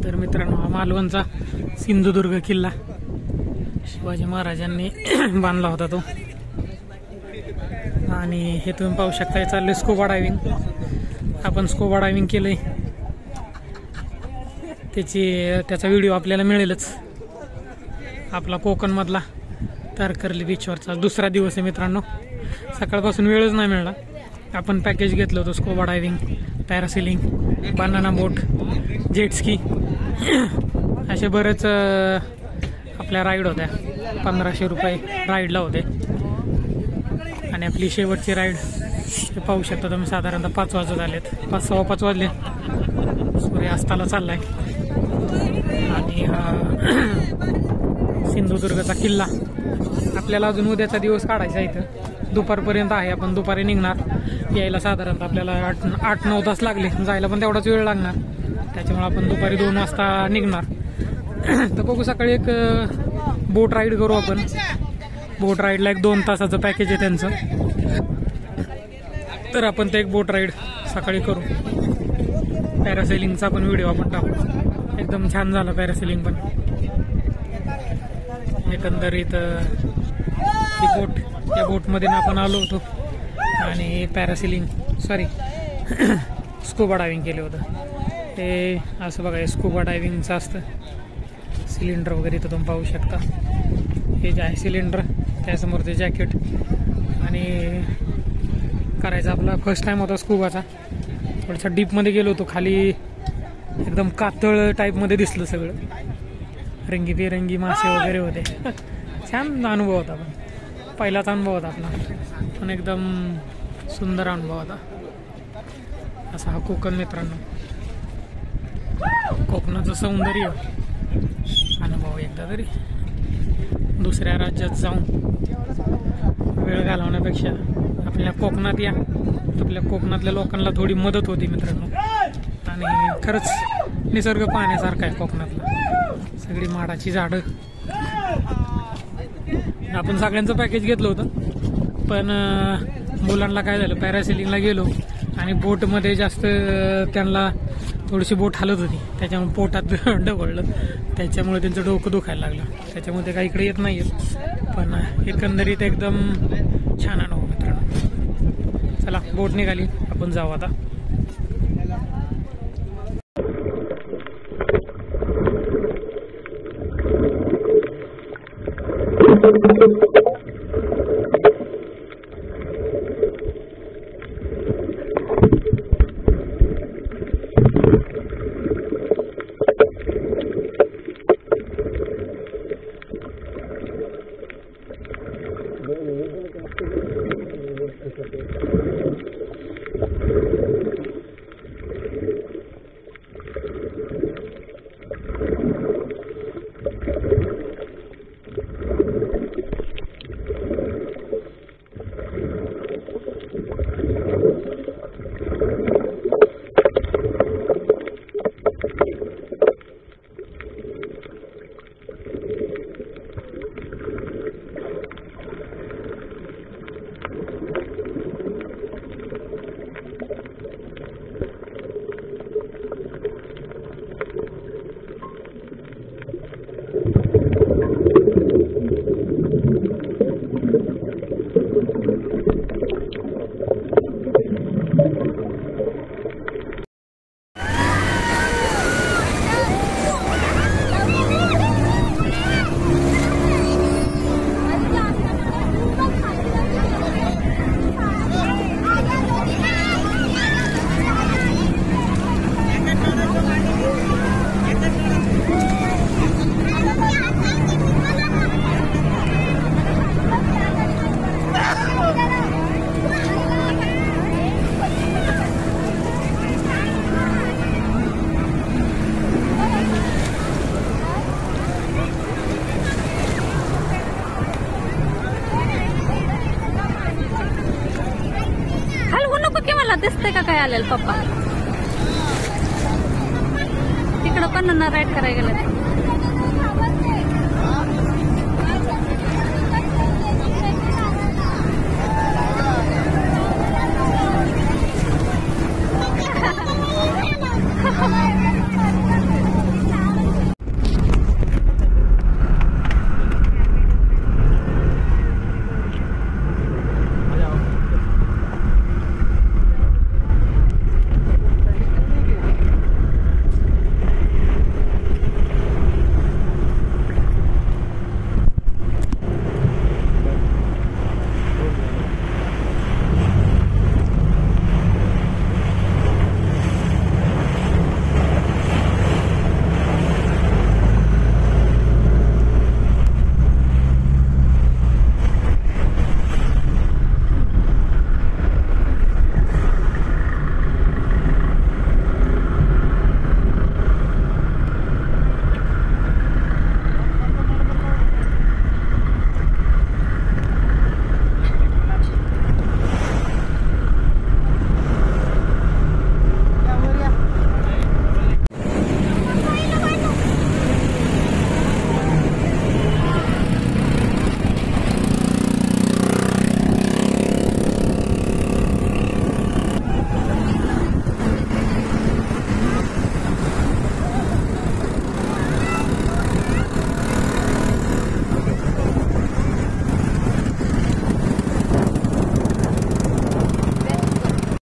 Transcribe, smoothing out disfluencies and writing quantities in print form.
तर मित्रांनो, हा मालवणचा सिंधुदुर्ग किल्ला शिवाजी महाराजांनी बांधला होता तो। आणि हे तुम्ही पाहू शकता, चालले स्कूबा डायव्हिंग। आपण स्कूबा डायव्हिंग केलंय, त्याचा व्हिडिओ आपल्याला मिळेलच। आपला कोकण मधला तारकर्ली बीचवरचा दुसरा दिवस आहे मित्रांनो। सकाळपासून वेळच नाही मिळाला। आपण पॅकेज घेतलं होतं scuba diving, parasailing, banana boat, jet ski असे बरेच आपल्या राईड होत्या। 1500 रुपये राईडला होते। आणि आपली शेवटची राईड ते पाहू शकता तुम्ही, साधारणतः 5 वाजत आलेत, 5:15 वाजले। सूर्य अस्ताला चाललाय। आणि सिंधुदुर्गचा किल्ला आपल्याला अजून उद्याचा दिवस काढायचा इथं। दुपारपर्यंत आहे, आपण दुपारी निघणार। यायला साधारणतः आपल्याला 8-9 तास लागले, जायला पण तेवढाच वेळ लागणार। त्याच्यामुळे आपण दुपारी 2 वाजता निघणार। तर बघू, सकाळी एक बोट राईड करू आपण। बोट राईडला 1-2 तासाचं पॅकेज आहे त्यांचं। तर आपण ते एक बोट राईड सकाळी करू। पॅरासेलिंगचा पण व्हिडिओ आपण टाकू। एकदम छान झाला पॅरासेलिंग पण। एकंदरीत ही बोट, या बोटमध्ये आपण आलो होतो आणि पॅरासेलिंग स्कूबा डायव्हिंग केलं होतं। हे असं बघा, स्कूबा डायव्हिंगचं असतं। सिलेंडर वगैरे इथं तुम्ही पाहू शकता। हे जे आहे सिलेंडर, त्यासमोर ते जॅकेट। आणि करायचा आपला फर्स्ट टाइम होता स्कूबाचा। थोडासा डीपमध्ये गेलो होतो, खाली एकदम कातळ टाईपमध्ये दिसलं सगळं। रंगीबेरंगी मासे वगैरे होते। छान अनुभव होता, पण पहिलाच अनुभव होता आपला, पण एकदम सुंदर अनुभव होता। असा हा कोकण मित्रांनो, कोकणाचं सौंदर्य अनुभव एकदा तरी। दुसऱ्या राज्यात जाऊन वेळ घालवण्यापेक्षा आपल्या कोकणात या, आपल्या कोकणातल्या लोकांना थोडी मदत होती मित्रांनो। आणि खरंच निसर्ग पाहण्यासारखा आहे कोकणातला। सगळी माडाची झाडं। आपण सगळ्यांचं पॅकेज घेतलं होतं, पण मुलांना काय झालं, पॅरासेलिंगला गेलो आणि बोटमध्ये जास्त त्यांना थोडीशी बोट हलत होती, त्याच्यामुळे पोटात ढवळलं। त्याच्यामुळे त्यांचं डोकं दुखायला लागलं। त्याच्यामुळे ते काही इकडे येत नाही आहेत। पण एकंदरीत एकदम छान अनुभव मित्रांनो। चला, बोट निघाली, आपण जाऊ आता। दिसते का काय आलेलं पप्पा? तिकडं पण राईड करायला गेले।